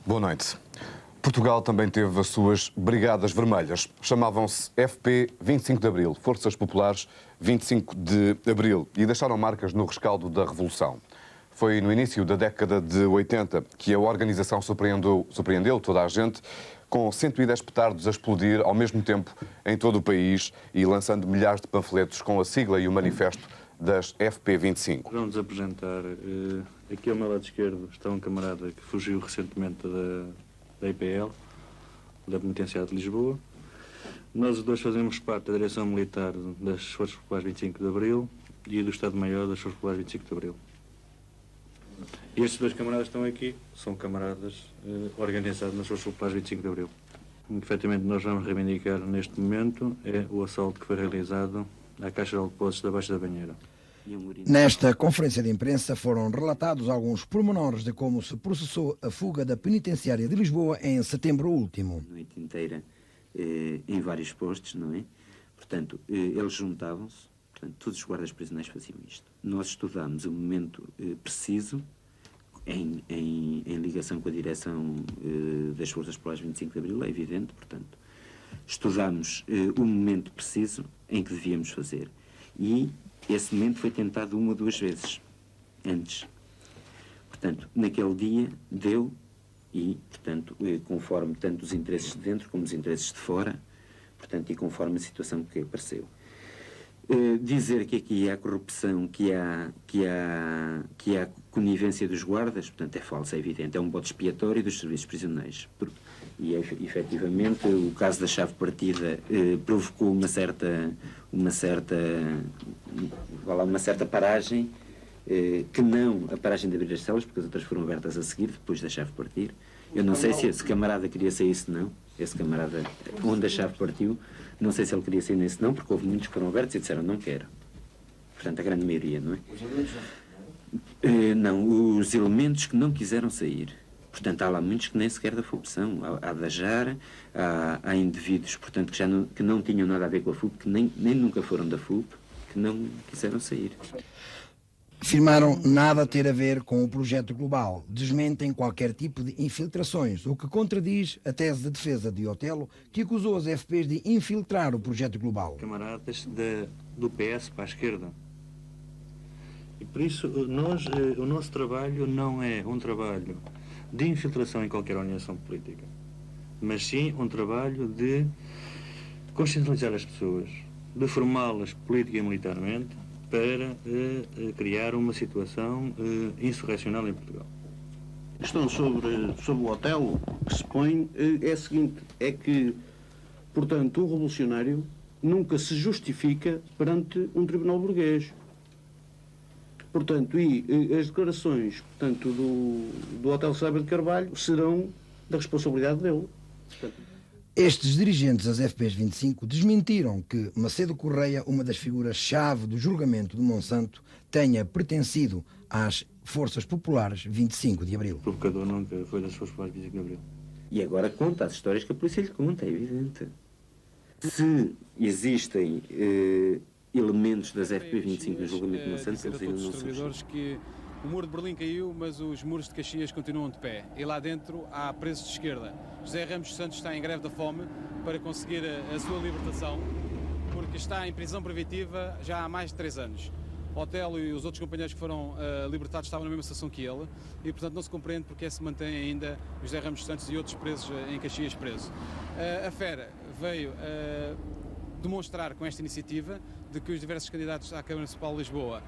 Boa noite. Portugal também teve as suas Brigadas Vermelhas. Chamavam-se FP 25 de Abril, Forças Populares 25 de Abril, e deixaram marcas no rescaldo da Revolução. Foi no início da década de 80 que a organização surpreendeu toda a gente, com 110 petardos a explodir ao mesmo tempo em todo o país e lançando milhares de panfletos com a sigla e o manifesto das FP25. Vamos apresentar, aqui ao meu lado esquerdo está um camarada que fugiu recentemente da IPL, da Penitenciária de Lisboa. Nós os dois fazemos parte da direção militar das Forças Populares 25 de Abril e do Estado-Maior das Forças Populares 25 de Abril. E estes dois camaradas que estão aqui são camaradas organizados nas Forças Populares 25 de Abril. O que efetivamente nós vamos reivindicar neste momento é o assalto que foi realizado à Caixa de Depósitos da Baixa da Banheira. Nesta conferência de imprensa foram relatados alguns pormenores de como se processou a fuga da Penitenciária de Lisboa em setembro último. A noite inteira em vários postos, não é? Portanto, eles juntavam-se, portanto, todos os guardas prisioneiros faziam isto. Nós estudámos o momento preciso, em ligação com a direção das Forças Populares 25 de Abril, é evidente, portanto, estudámos o momento preciso em que devíamos fazer. E esse momento foi tentado uma ou duas vezes antes. Portanto, naquele dia deu e, portanto, conforme tanto os interesses de dentro como os interesses de fora, portanto, e conforme a situação que apareceu. Dizer que aqui há corrupção, que há conivência dos guardas, portanto, é falso, é evidente. É um bode expiatório dos serviços prisioneiros. E, efetivamente, o caso da chave partida provocou uma certa paragem, que não a paragem de abrir as celas, porque as outras foram abertas a seguir, depois da chave partir. Eu não sei se esse camarada queria sair, se não. Esse camarada, onde a chave partiu, não sei se ele queria sair nesse não, porque houve muitos que foram abertos e disseram não quero. Portanto, a grande maioria, não é? Não, os elementos que não quiseram sair. Portanto, há lá muitos que nem sequer da FUP são. Há da JAR, há indivíduos, portanto, que não tinham nada a ver com a FUP, que nem nunca foram da FUP, que não quiseram sair. Afirmaram nada a ter a ver com o projeto global. Desmentem qualquer tipo de infiltrações, o que contradiz a tese de defesa de Otelo, que acusou as FPs de infiltrar o projeto global. Camaradas do PS para a esquerda. E por isso, o nosso trabalho não é um trabalho de infiltração em qualquer organização política, mas sim um trabalho de consciencializar as pessoas, de formá-las política e militarmente, para criar uma situação insurrecional em Portugal. A questão sobre o Otelo que se põe é a seguinte, é que, portanto, um revolucionário nunca se justifica perante um tribunal burguês. Portanto, e as declarações, portanto, do Otelo Saiba de Carvalho serão da responsabilidade dele. Portanto, estes dirigentes das FPs 25 desmentiram que Macedo Correia, uma das figuras-chave do julgamento de Monsanto, tenha pertencido às Forças Populares 25 de Abril. O provocador nunca foi das Forças Populares 25 de Abril. E agora conta as histórias que a polícia lhe conta, é evidente. Se existem elementos das FP 25 no julgamento de Monsanto, eles ainda não são. Que o muro de Berlim caiu, mas os muros de Caxias continuam de pé. E lá dentro há presos de esquerda. José Ramos dos Santos está em greve da fome para conseguir a sua libertação, porque está em prisão preventiva já há mais de 3 anos. Otelo e os outros companheiros que foram libertados estavam na mesma situação que ele e, portanto, não se compreende porque se mantém ainda José Ramos dos Santos e outros presos em Caxias presos. A FER veio demonstrar com esta iniciativa de que os diversos candidatos à Câmara Municipal de Lisboa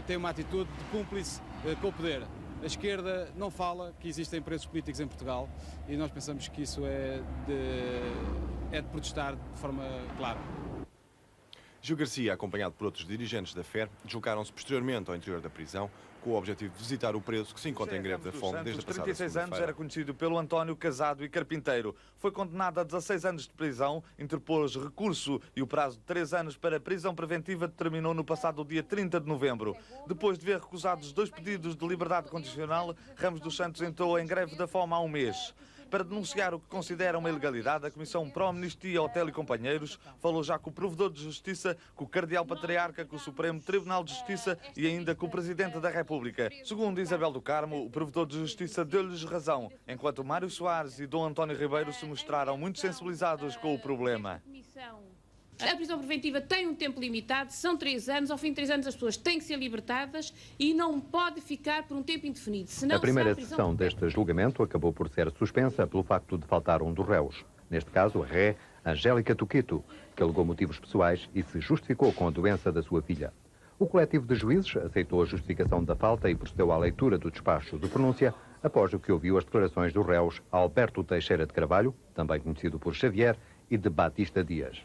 têm uma atitude de cúmplice com o poder. A esquerda não fala que existem presos políticos em Portugal e nós pensamos que isso é de protestar de forma clara. Gil Garcia, acompanhado por outros dirigentes da FER, deslocaram-se posteriormente ao interior da prisão com o objetivo de visitar o preso que se encontra em greve da fome desde a passada 36 anos, segunda-feira. era conhecido pelo António Casado e Carpinteiro. Foi condenado a 16 anos de prisão, interpôs recurso e o prazo de 3 anos para prisão preventiva terminou no passado dia 30 de novembro. Depois de ver recusados 2 pedidos de liberdade condicional, Ramos dos Santos entrou em greve da fome há um mês. Para denunciar o que considera uma ilegalidade, a Comissão Pró-Amnistia, Otelo e Companheiros falou já com o Provedor de Justiça, com o Cardeal Patriarca, com o Supremo Tribunal de Justiça e ainda com o Presidente da República. Segundo Isabel do Carmo, o Provedor de Justiça deu-lhes razão, enquanto Mário Soares e Dom António Ribeiro se mostraram muito sensibilizados com o problema. A prisão preventiva tem um tempo limitado, são 3 anos. Ao fim de 3 anos as pessoas têm que ser libertadas e não pode ficar por um tempo indefinido. Senão, a primeira sessão deste julgamento acabou por ser suspensa pelo facto de faltar um dos réus. Neste caso, a ré Angélica Tuquito, que alegou motivos pessoais e se justificou com a doença da sua filha. O coletivo de juízes aceitou a justificação da falta e procedeu à leitura do despacho de pronúncia após o que ouviu as declarações dos réus Alberto Teixeira de Carvalho, também conhecido por Xavier, e de Batista Dias.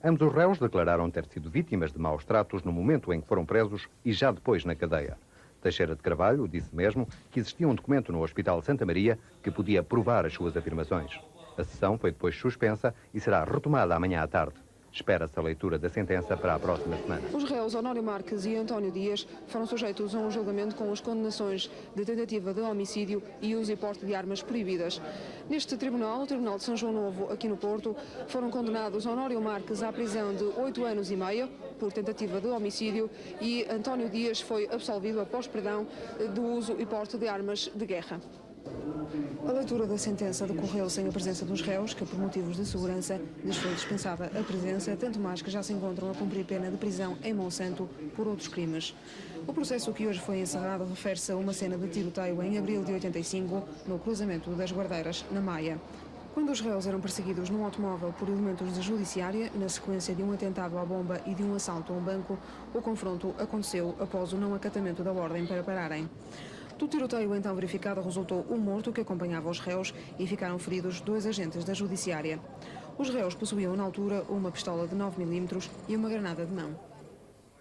Ambos os réus declararam ter sido vítimas de maus tratos no momento em que foram presos e já depois na cadeia. Teixeira de Carvalho disse mesmo que existia um documento no Hospital Santa Maria que podia provar as suas afirmações. A sessão foi depois suspensa e será retomada amanhã à tarde. Espera-se a leitura da sentença para a próxima semana. Os réus Honório Marques e António Dias foram sujeitos a um julgamento com as condenações de tentativa de homicídio e uso e porte de armas proibidas. Neste tribunal, o Tribunal de São João Novo, aqui no Porto, foram condenados Honório Marques à prisão de 8 anos e meio por tentativa de homicídio e António Dias foi absolvido após perdão do uso e porte de armas de guerra. A leitura da sentença decorreu sem a presença dos réus, que por motivos de segurança lhes foi dispensada a presença, tanto mais que já se encontram a cumprir pena de prisão em Monsanto por outros crimes. O processo que hoje foi encerrado refere-se a uma cena de tiroteio em abril de 85, no cruzamento das Guardeiras, na Maia. Quando os réus eram perseguidos num automóvel por elementos da judiciária, na sequência de um atentado à bomba e de um assalto a um banco, o confronto aconteceu após o não acatamento da ordem para pararem. Do tiroteio então verificado resultou um morto que acompanhava os réus e ficaram feridos 2 agentes da judiciária. Os réus possuíam na altura uma pistola de 9 mm e uma granada de mão.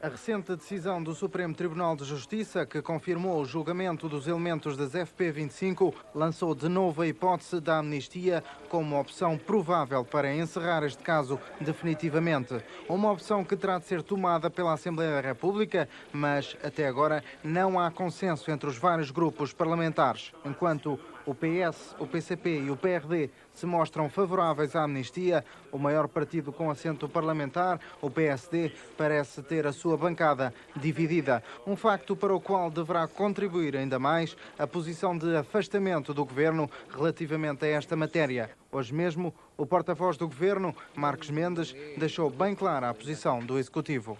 A recente decisão do Supremo Tribunal de Justiça, que confirmou o julgamento dos elementos das FP25, lançou de novo a hipótese da amnistia como opção provável para encerrar este caso definitivamente. Uma opção que terá de ser tomada pela Assembleia da República, mas até agora não há consenso entre os vários grupos parlamentares. Enquanto o PS, o PCP e o PRD se mostram favoráveis à amnistia, o maior partido com assento parlamentar, o PSD, parece ter a sua bancada dividida. Um facto para o qual deverá contribuir ainda mais a posição de afastamento do Governo relativamente a esta matéria. Hoje mesmo, o porta-voz do Governo, Marcos Mendes, deixou bem clara a posição do Executivo.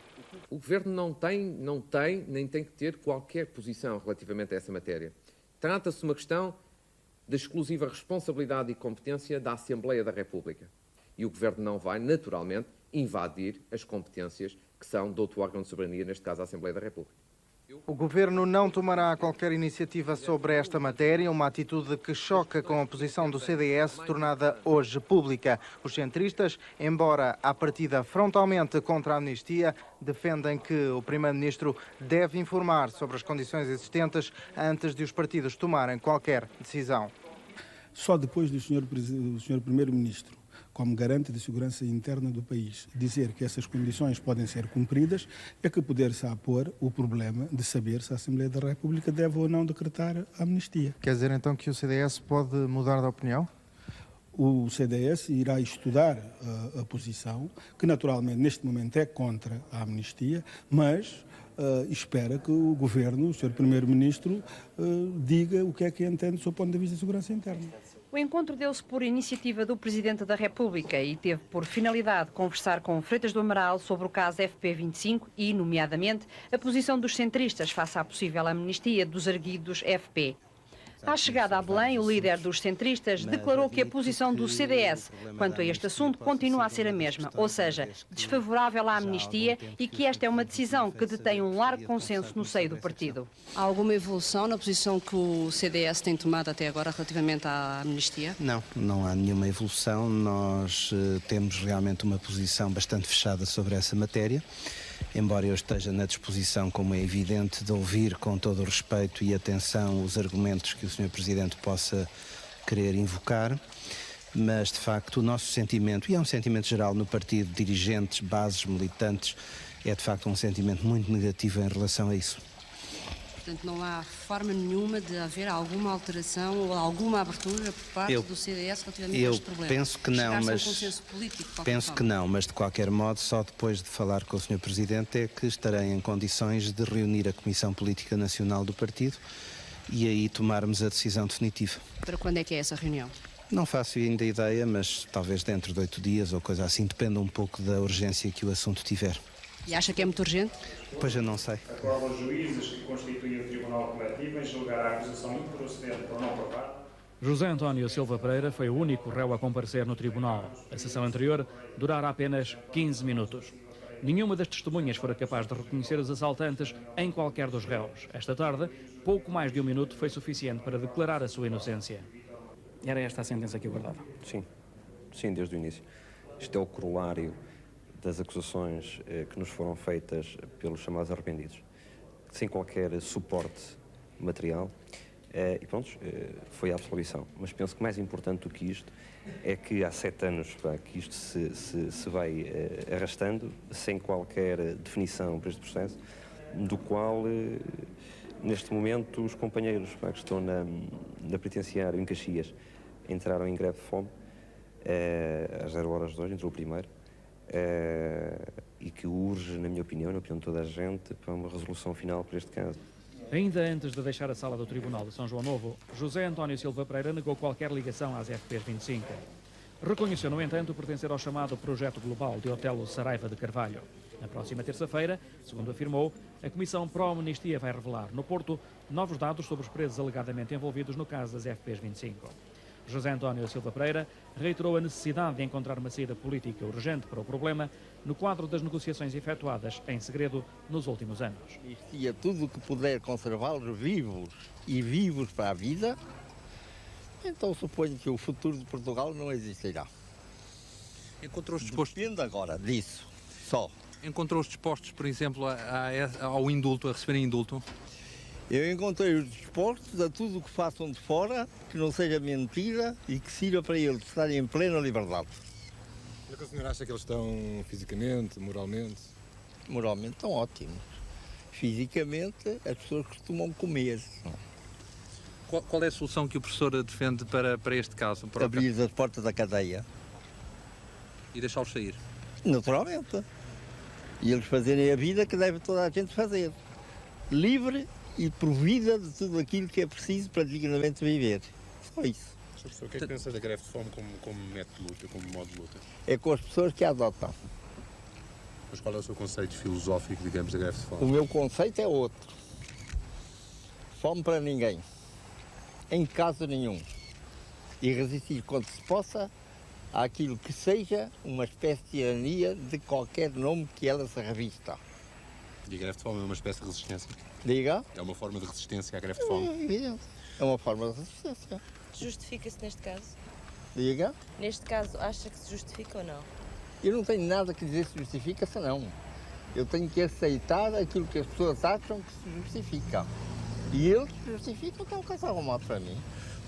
O Governo não tem, nem tem que ter qualquer posição relativamente a essa matéria. Trata-se de uma questão da exclusiva responsabilidade e competência da Assembleia da República. E o Governo não vai, naturalmente, invadir as competências que são do outro órgão de soberania, neste caso a Assembleia da República. O Governo não tomará qualquer iniciativa sobre esta matéria, uma atitude que choca com a posição do CDS, tornada hoje pública. Os centristas, embora à partida frontalmente contra a amnistia, defendem que o Primeiro-Ministro deve informar sobre as condições existentes antes de os partidos tomarem qualquer decisão. Só depois do Sr. Primeiro-Ministro, como garante de segurança interna do país, dizer que essas condições podem ser cumpridas, é que poder-se apor o problema de saber se a Assembleia da República deve ou não decretar a amnistia. Quer dizer então que o CDS pode mudar de opinião? O CDS irá estudar a posição, que naturalmente neste momento é contra a amnistia, mas espera que o Governo, o Sr. Primeiro-Ministro, diga o que é que entende do seu ponto de vista de segurança interna. O encontro deu-se por iniciativa do Presidente da República e teve por finalidade conversar com Freitas do Amaral sobre o caso FP25 e, nomeadamente, a posição dos centristas face à possível amnistia dos erguidos FP. À chegada a Belém, o líder dos centristas declarou que a posição do CDS quanto a este assunto continua a ser a mesma, ou seja, desfavorável à amnistia, e que esta é uma decisão que detém um largo consenso no seio do partido. Há alguma evolução na posição que o CDS tem tomado até agora relativamente à amnistia? Não há nenhuma evolução. Nós temos realmente uma posição bastante fechada sobre essa matéria. Embora eu esteja na disposição, como é evidente, de ouvir com todo o respeito e atenção os argumentos que o Sr. Presidente possa querer invocar, mas de facto o nosso sentimento, e é um sentimento geral no partido, dirigentes, bases, militantes, é de facto um sentimento muito negativo em relação a isso. Portanto, não há forma nenhuma de haver alguma alteração ou alguma abertura por parte do CDS relativamente a este problema. Penso que não, Chegar-se a um mas consenso político, de qualquer penso forma. que não, mas de qualquer modo, só depois de falar com o Sr. Presidente é que estarei em condições de reunir a Comissão Política Nacional do Partido e aí tomarmos a decisão definitiva. Para quando é que é essa reunião? Não faço ainda ideia, mas talvez dentro de 8 dias ou coisa assim, depende um pouco da urgência que o assunto tiver. E acha que é muito urgente? Pois eu não sei. Acorda os juízes que constituem o Tribunal Coletivo em julgar a acusação improcedente por não provar. José António Silva Pereira foi o único réu a comparecer no tribunal. A sessão anterior durara apenas 15 minutos. Nenhuma das testemunhas fora capaz de reconhecer os assaltantes em qualquer dos réus. Esta tarde, pouco mais de 1 minuto foi suficiente para declarar a sua inocência. Era esta a sentença que aguardava? Sim, desde o início. Isto é o corolário das acusações que nos foram feitas pelos chamados arrependidos, sem qualquer suporte material, e pronto, foi a absolvição. Mas penso que mais importante do que isto é que há 7 anos que isto se vai arrastando, sem qualquer definição para este processo, do qual, neste momento, os companheiros que estão na penitenciária em Caxias entraram em greve de fome, às 0h02, entrou o primeiro, e que urge, na minha opinião, na opinião de toda a gente, para uma resolução final para este caso. Ainda antes de deixar a sala do Tribunal de São João Novo, José António Silva Pereira negou qualquer ligação às FPs 25. Reconheceu, no entanto, pertencer ao chamado Projeto Global de Otelo Saraiva de Carvalho. Na próxima terça-feira, segundo afirmou, a Comissão Pró-Amnistia vai revelar, no Porto, novos dados sobre os presos alegadamente envolvidos no caso das FPs 25. José António Silva Pereira reiterou a necessidade de encontrar uma saída política urgente para o problema no quadro das negociações efetuadas em segredo nos últimos anos. Existia tudo o que puder conservá-los vivos e vivos para a vida, então suponho que o futuro de Portugal não existirá. Encontrou-os dispostos? Depende agora disso, só. Encontrou-os dispostos, por exemplo, ao indulto, a receberem indulto? Eu encontrei-os dispostos a tudo o que façam de fora, que não seja mentira e que sirva para eles estarem em plena liberdade. O que o senhor acha que eles estão fisicamente, moralmente? Moralmente estão ótimos. Fisicamente, as pessoas costumam comer. Qual é a solução que o professor defende para este caso? Para abrir as portas da cadeia. E deixá-los sair? Naturalmente. E eles fazerem a vida que deve toda a gente fazer. Livre e provida de tudo aquilo que é preciso para dignamente viver. Só isso. Sr. Professor, o que é que pensa da greve de fome como método de luta, como modo de luta? É com as pessoas que a adotam. Mas qual é o seu conceito filosófico, digamos, da greve de fome? O meu conceito é outro. Fome para ninguém. Em caso nenhum. E resistir quanto se possa àquilo que seja uma espécie de tirania de qualquer nome que ela se revista. E a greve de fome é uma espécie de resistência? Diga? É uma forma de resistência à greve de fome? É evidente. É uma forma de resistência. Justifica-se neste caso? Diga? Neste caso, acha que se justifica ou não? Eu não tenho nada que dizer se justifica-se, não. Eu tenho que aceitar aquilo que as pessoas acham que se justifica. E eles justificam, que é um caso arrumado para mim.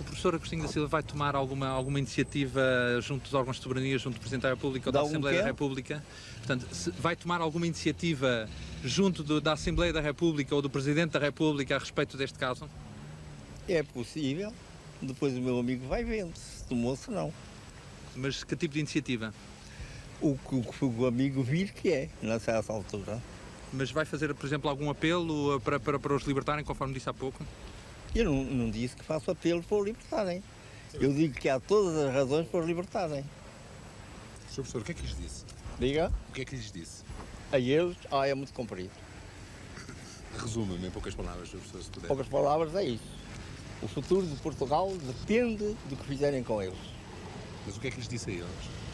O professor Agostinho da Silva vai tomar alguma iniciativa junto dos órgãos de soberania, junto do Presidente da República ou da Assembleia da República? Portanto, vai tomar alguma iniciativa junto da Assembleia da República ou do Presidente da República a respeito deste caso? É possível. Depois o meu amigo vai vendo se tomou, se não. Mas que tipo de iniciativa? O que o amigo vir que é, nessa altura. Mas vai fazer, por exemplo, algum apelo para os libertarem, conforme disse há pouco? Eu não disse que faço apelo para os libertarem. Eu digo que há todas as razões para os libertarem. Sr. Professor, o que é que lhes disse? Diga? O que é que lhes disse? A eles, é muito comprido. Resuma-me em poucas palavras, Sr. Professor, se puder. Poucas palavras é isso. O futuro de Portugal depende do que fizerem com eles. Mas o que é que lhes disse a eles?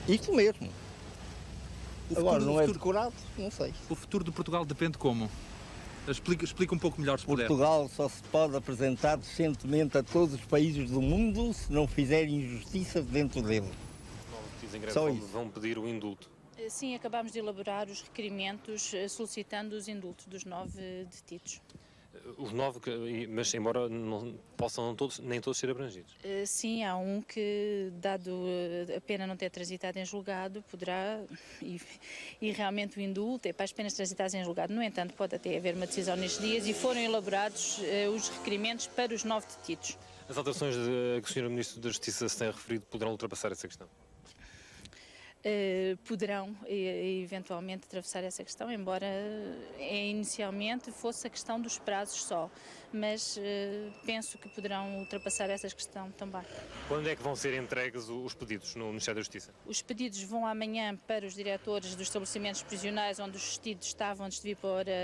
Isto mesmo. Agora, não é decorado? Não sei. O futuro de Portugal depende como? Explica um pouco melhor, se puder. Portugal só se pode apresentar decentemente a todos os países do mundo se não fizerem injustiça dentro dele. Dizem que só isso. Vão pedir o indulto. Sim, acabámos de elaborar os requerimentos solicitando os indultos dos 9 detidos. Os 9, mas embora não possam nem todos ser abrangidos. Sim, há um que, dado a pena não ter transitado em julgado, poderá, e realmente o indulto é para as penas transitadas em julgado. No entanto, pode até haver uma decisão nestes dias e foram elaborados os requerimentos para os 9 detidos. As alterações que o Sr. Ministro da Justiça se tem referido poderão ultrapassar essa questão? Poderão eventualmente atravessar essa questão, embora inicialmente fosse a questão dos prazos só, mas penso que poderão ultrapassar essa questão também. Quando é que vão ser entregues os pedidos no Ministério da Justiça? Os pedidos vão amanhã para os diretores dos estabelecimentos prisionais onde os detidos estavam antes de vir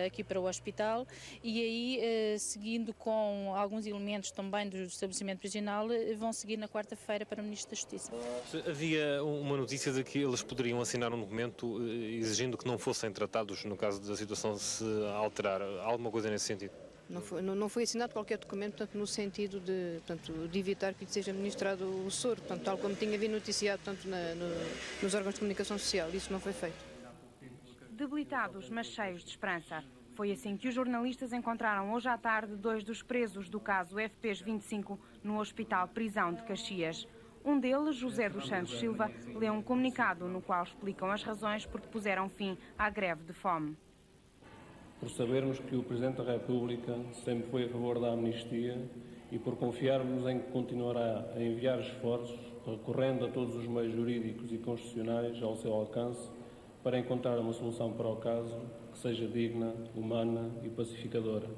aqui para o hospital e aí, seguindo com alguns elementos também do estabelecimento prisional, vão seguir na quarta-feira para o Ministro da Justiça. Havia uma notícia de que eles poderiam assinar um documento exigindo que não fossem tratados no caso da situação se alterar. Alguma coisa nesse sentido? Não foi assinado qualquer documento, portanto, no sentido de evitar que lhe seja administrado o soro, portanto, tal como tinha vindo noticiado nos órgãos de comunicação social. Isso não foi feito. Debilitados, mas cheios de esperança. Foi assim que os jornalistas encontraram hoje à tarde 2 dos presos do caso FPs 25 no Hospital Prisão de Caxias. Um deles, José dos Santos Silva, leu um comunicado no qual explicam as razões por que puseram fim à greve de fome. Por sabermos que o Presidente da República sempre foi a favor da amnistia e por confiarmos em que continuará a enviar esforços, recorrendo a todos os meios jurídicos e constitucionais ao seu alcance, para encontrar uma solução para o caso que seja digna, humana e pacificadora.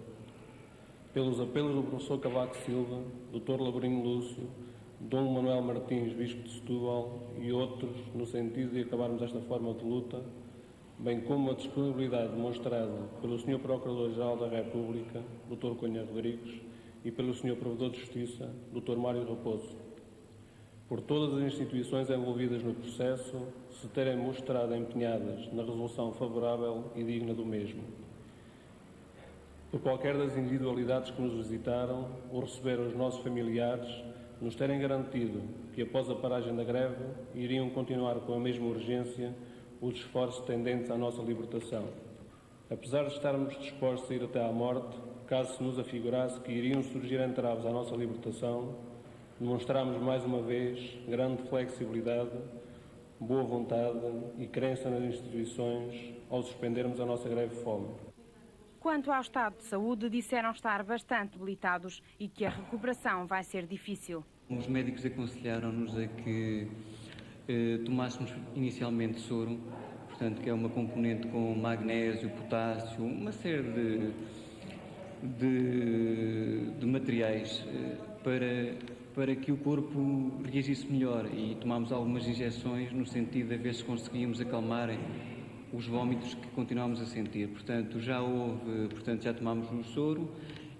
Pelos apelos do professor Cavaco Silva, Dr. Laborinho Lúcio, Dom Manuel Martins, Bispo de Setúbal e outros, no sentido de acabarmos esta forma de luta, bem como a disponibilidade demonstrada pelo Sr. Procurador-Geral da República, Dr. Cunha Rodrigues, e pelo Sr. Provedor de Justiça, Dr. Mário Raposo. Por todas as instituições envolvidas no processo se terem mostrado empenhadas na resolução favorável e digna do mesmo. Por qualquer das individualidades que nos visitaram ou receberam os nossos familiares, nos terem garantido que, após a paragem da greve, iriam continuar com a mesma urgência os esforços tendentes à nossa libertação. Apesar de estarmos dispostos a ir até à morte, caso se nos afigurasse que iriam surgir entraves à nossa libertação, demonstramos mais uma vez grande flexibilidade, boa vontade e crença nas instituições ao suspendermos a nossa greve de fome. Quanto ao estado de saúde, disseram estar bastante debilitados e que a recuperação vai ser difícil. Os médicos aconselharam-nos a que tomássemos inicialmente soro, portanto, que é uma componente com magnésio, potássio, uma série de materiais para que o corpo reagisse melhor, e tomámos algumas injeções no sentido de ver se conseguíamos acalmar os vômitos que continuámos a sentir. Portanto, já tomámos o soro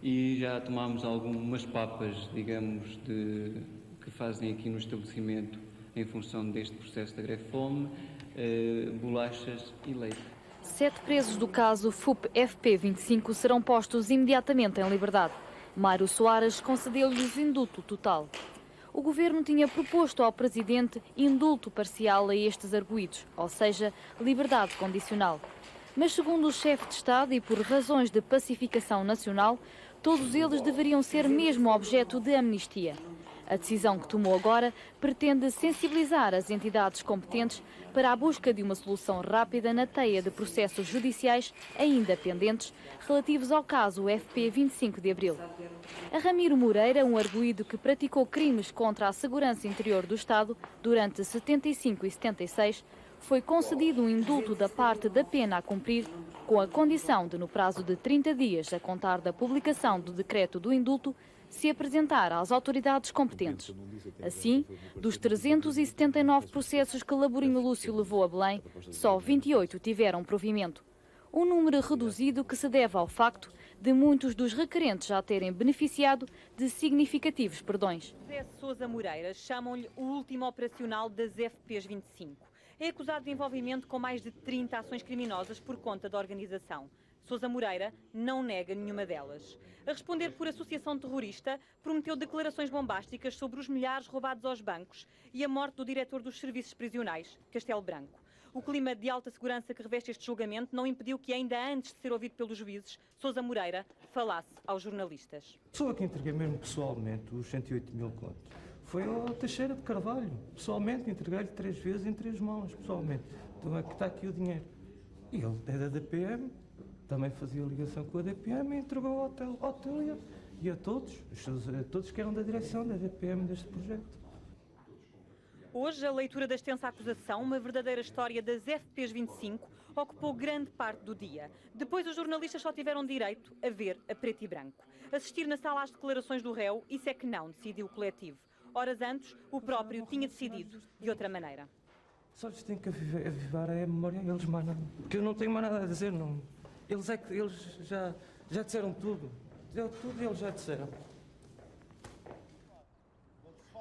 e já tomámos algumas papas, digamos, que fazem aqui no estabelecimento em função deste processo da greve de fome, bolachas e leite. 7 presos do caso FUP-FP25 serão postos imediatamente em liberdade. Mário Soares concedeu-lhes indulto total. O governo tinha proposto ao presidente indulto parcial a estes arguidos, ou seja, liberdade condicional. Mas, segundo o chefe de Estado e por razões de pacificação nacional, todos eles deveriam ser mesmo objeto de amnistia. A decisão que tomou agora pretende sensibilizar as entidades competentes para a busca de uma solução rápida na teia de processos judiciais ainda pendentes relativos ao caso FP 25 de Abril. A Ramiro Moreira, um arguido que praticou crimes contra a segurança interior do Estado durante 75 e 76, foi concedido um indulto da parte da pena a cumprir, com a condição de, no prazo de 30 dias a contar da publicação do decreto do indulto, se apresentar às autoridades competentes. Assim, dos 379 processos que Laborinho Lúcio levou a Belém, só 28 tiveram provimento. Um número reduzido que se deve ao facto de muitos dos requerentes já terem beneficiado de significativos perdões. José Sousa Moreira chamam-lhe o último operacional das FPs 25. É acusado de envolvimento com mais de 30 ações criminosas por conta da organização. Sousa Moreira não nega nenhuma delas. A responder por associação terrorista, prometeu declarações bombásticas sobre os milhares roubados aos bancos e a morte do diretor dos serviços prisionais, Castelo Branco. O clima de alta segurança que reveste este julgamento não impediu que, ainda antes de ser ouvido pelos juízes, Sousa Moreira falasse aos jornalistas. A pessoa que entreguei mesmo pessoalmente os 108 mil contos foi ao Teixeira de Carvalho. Pessoalmente, entreguei-lhe 3 vezes em 3 mãos, pessoalmente. Então aqui está aqui o dinheiro. E ele é da DPM, também fazia ligação com a DPM e entregou ao hotel e a todos que eram da direção da DPM deste projeto. Hoje, a leitura da extensa acusação, uma verdadeira história das FPs 25, ocupou grande parte do dia. Depois, os jornalistas só tiveram direito a ver a preto e branco. Assistir na sala às declarações do réu, isso é que não decidiu o coletivo. Horas antes, o próprio tinha decidido de outra maneira. Só lhes tenho que avivar a memória, eles mais nada. Porque eu não tenho mais nada a dizer, não. Eles já disseram tudo. Tudo eles já disseram.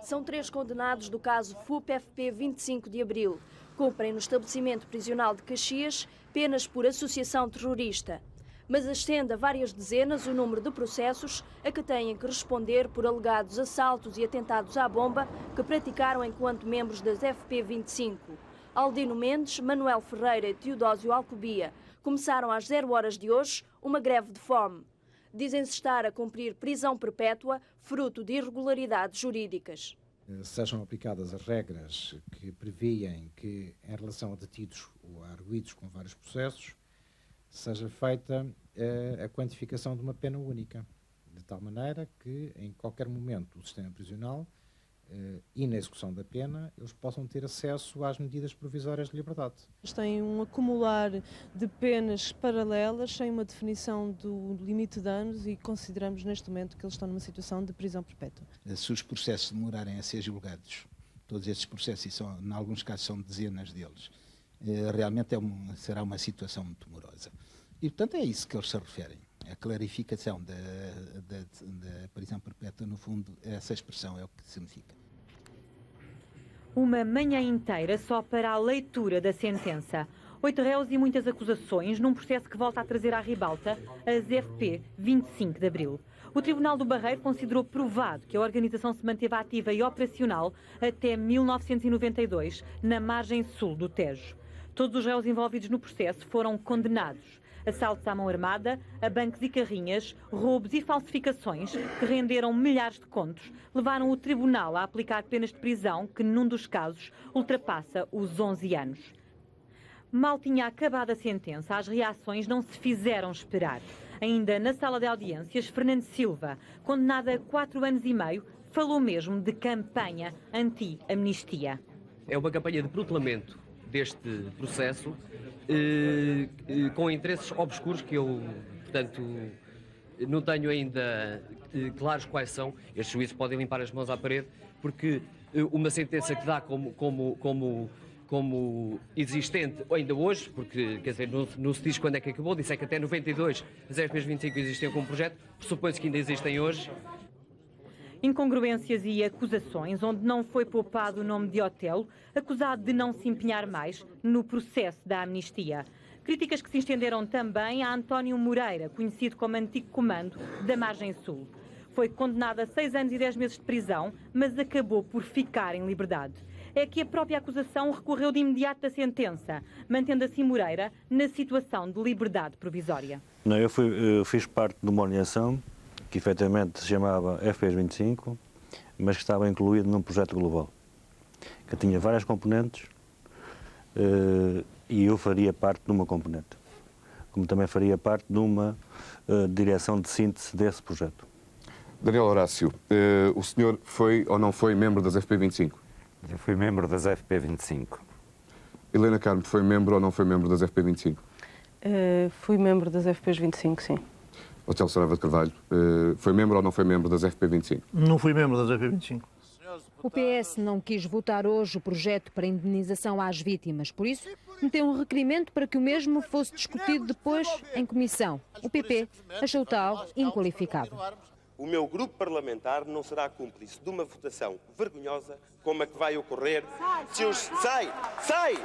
São 3 condenados do caso FUP-FP 25 de Abril. Cumprem no estabelecimento prisional de Caxias penas por associação terrorista. Mas ascende a várias dezenas o número de processos a que têm que responder por alegados assaltos e atentados à bomba que praticaram enquanto membros das FP25. Aldino Mendes, Manuel Ferreira e Teodósio Alcobia começaram às 0 horas de hoje uma greve de fome. Dizem-se estar a cumprir prisão perpétua, fruto de irregularidades jurídicas. Sejam aplicadas as regras que prevêem que, em relação a detidos ou a arguidos com vários processos, seja feita a quantificação de uma pena única, de tal maneira que, em qualquer momento do sistema prisional e na execução da pena, eles possam ter acesso às medidas provisórias de liberdade. Tem um acumular de penas paralelas, sem uma definição do limite de anos, e consideramos neste momento que eles estão numa situação de prisão perpétua. Se os processos demorarem a ser julgados, todos estes processos, e em alguns casos são dezenas deles, realmente será uma situação muito morosa. E, portanto, é isso que eles se referem. A clarificação da prisão perpétua, no fundo, essa expressão é o que significa. Uma manhã inteira só para a leitura da sentença. 8 réus e muitas acusações num processo que volta a trazer à ribalta as FP 25 de Abril. O Tribunal do Barreiro considerou provado que a organização se manteve ativa e operacional até 1992, na margem sul do Tejo. Todos os réus envolvidos no processo foram condenados. Assaltos à mão armada, a bancos e carrinhas, roubos e falsificações que renderam milhares de contos, levaram o tribunal a aplicar penas de prisão que, num dos casos, ultrapassa os 11 anos. Mal tinha acabado a sentença, as reações não se fizeram esperar. Ainda na sala de audiências, Fernando Silva, condenado a 4 anos e meio, falou mesmo de campanha anti-amnistia. É uma campanha de protelamento deste processo, com interesses obscuros que eu, portanto, não tenho ainda claros quais são. Estes juízes podem limpar as mãos à parede, porque uma sentença que dá como existente ainda hoje, porque, quer dizer, não se diz quando é que acabou, disse que até 92 as FPs 25 existiam como projeto, pressupõe-se que ainda existem hoje. Incongruências e acusações, onde não foi poupado o nome de Otelo, acusado de não se empenhar mais no processo da amnistia. Críticas que se estenderam também a António Moreira, conhecido como antigo comando da Margem Sul. Foi condenado a 6 anos e 10 meses de prisão, mas acabou por ficar em liberdade. É que a própria acusação recorreu de imediato da sentença, mantendo assim Moreira na situação de liberdade provisória. Não, eu fiz parte de uma organização que efetivamente se chamava FPs 25, mas que estava incluído num projeto global, que tinha várias componentes e eu faria parte de uma componente, como também faria parte de uma direção de síntese desse projeto. Daniel Horácio, o senhor foi ou não foi membro das FP 25? Eu fui membro das FP 25. Helena Carmo, foi membro ou não foi membro das FP 25? Fui membro das FPs 25, sim. Otelo Saraiva de Carvalho, foi membro ou não foi membro das FP 25? Não fui membro das FP 25. O PS não quis votar hoje o projeto para indenização às vítimas, por isso meteu um requerimento para que o mesmo fosse discutido depois em comissão. O PP achou tal inqualificável. O meu grupo parlamentar não será cúmplice de uma votação vergonhosa como a que vai ocorrer. Sai!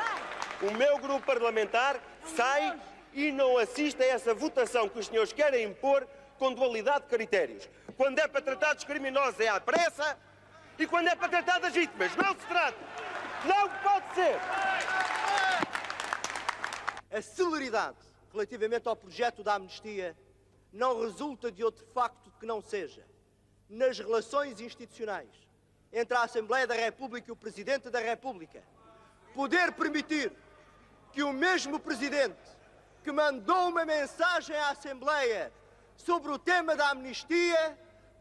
O meu grupo parlamentar sai e não assiste a essa votação que os senhores querem impor com dualidade de critérios. Quando é para tratar dos criminosos é à pressa e quando é para tratar das vítimas não se trata. Não pode ser! A celeridade relativamente ao projeto da amnistia não resulta de outro facto que não seja, nas relações institucionais entre a Assembleia da República e o Presidente da República, poder permitir que o mesmo Presidente que mandou uma mensagem à Assembleia sobre o tema da amnistia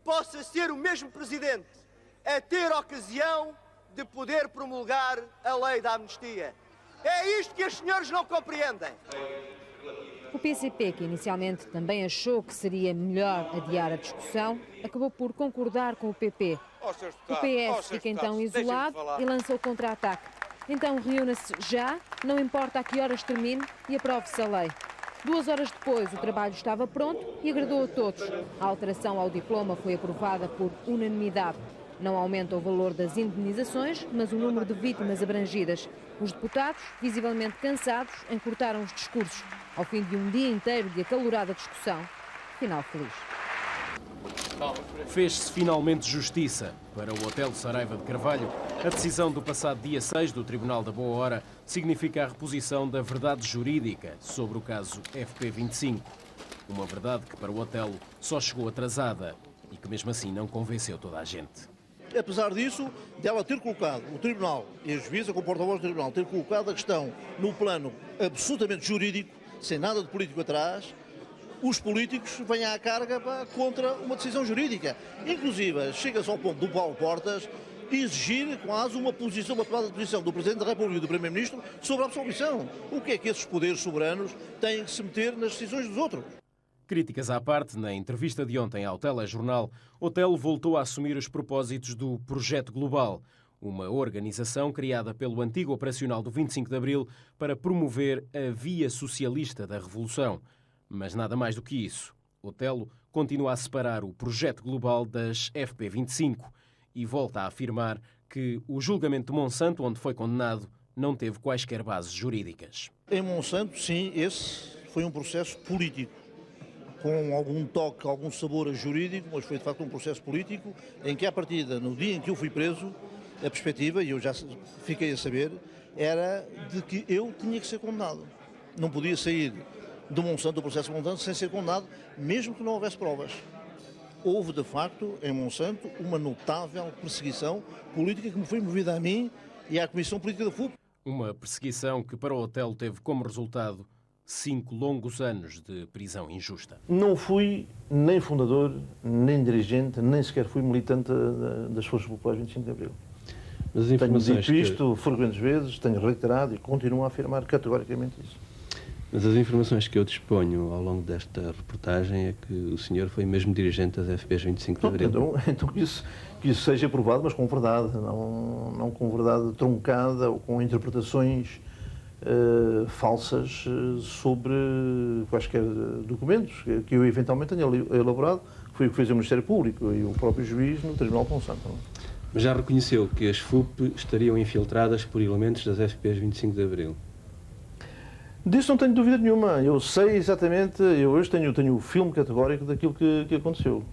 possa ser o mesmo Presidente a ter ocasião de poder promulgar a lei da amnistia. É isto que os senhores não compreendem. O PCP, que inicialmente também achou que seria melhor adiar a discussão, acabou por concordar com o PP. O PS fica então isolado e lança o contra-ataque. Então reúne-se já, não importa a que horas termine, e aprove-se a lei. 2 horas depois, o trabalho estava pronto e agradou a todos. A alteração ao diploma foi aprovada por unanimidade. Não aumenta o valor das indenizações, mas o número de vítimas abrangidas. Os deputados, visivelmente cansados, encurtaram os discursos. Ao fim de um dia inteiro de acalorada discussão, final feliz. Fez-se finalmente justiça. Para o Hotel Saraiva de Carvalho, a decisão do passado dia 6 do Tribunal da Boa Hora significa a reposição da verdade jurídica sobre o caso FP25. Uma verdade que para o hotel só chegou atrasada e que mesmo assim não convenceu toda a gente. Apesar disso, dela ter colocado, o Tribunal e a juíza com o porta-voz do Tribunal, ter colocado a questão no plano absolutamente jurídico, sem nada de político atrás, os políticos vêm à carga contra uma decisão jurídica. Inclusive, chega-se ao ponto do Paulo Portas exigir quase uma tomada de posição do Presidente da República e do Primeiro-Ministro sobre a absolvição. O que é que esses poderes soberanos têm que se meter nas decisões dos outros? Críticas à parte, na entrevista de ontem ao Telejornal, Otelo voltou a assumir os propósitos do Projeto Global, uma organização criada pelo antigo operacional do 25 de Abril para promover a via socialista da Revolução. Mas nada mais do que isso. Otelo continua a separar o Projeto Global das FP25 e volta a afirmar que o julgamento de Monsanto, onde foi condenado, não teve quaisquer bases jurídicas. Em Monsanto, sim, esse foi um processo político, com algum toque, algum sabor jurídico, mas foi de facto um processo político em que, à partida, no dia em que eu fui preso, a perspectiva, e eu já fiquei a saber, era de que eu tinha que ser condenado. Não podia sair do Monsanto, do processo Monsanto, sem ser condenado, mesmo que não houvesse provas. Houve, de facto, em Monsanto, uma notável perseguição política que me foi movida a mim e à Comissão Política da FUP. Uma perseguição que para o Otelo teve como resultado 5 longos anos de prisão injusta. Não fui nem fundador, nem dirigente, nem sequer fui militante das Forças Populares 25 de Abril. Mas tenho dito isto frequentes vezes, tenho reiterado e continuo a afirmar categoricamente isso. Mas as informações que eu disponho ao longo desta reportagem é que o senhor foi mesmo dirigente das FPs 25 de Abril. Então que isso seja provado, mas com verdade, não com verdade truncada ou com interpretações falsas sobre quaisquer documentos que eu eventualmente tenha elaborado. Foi o que fez o Ministério Público e o próprio juiz no Tribunal de Monsanto. Mas já reconheceu que as FUP estariam infiltradas por elementos das FPs 25 de Abril? Disso não tenho dúvida nenhuma. Eu sei exatamente, eu hoje tenho o filme categórico daquilo que aconteceu.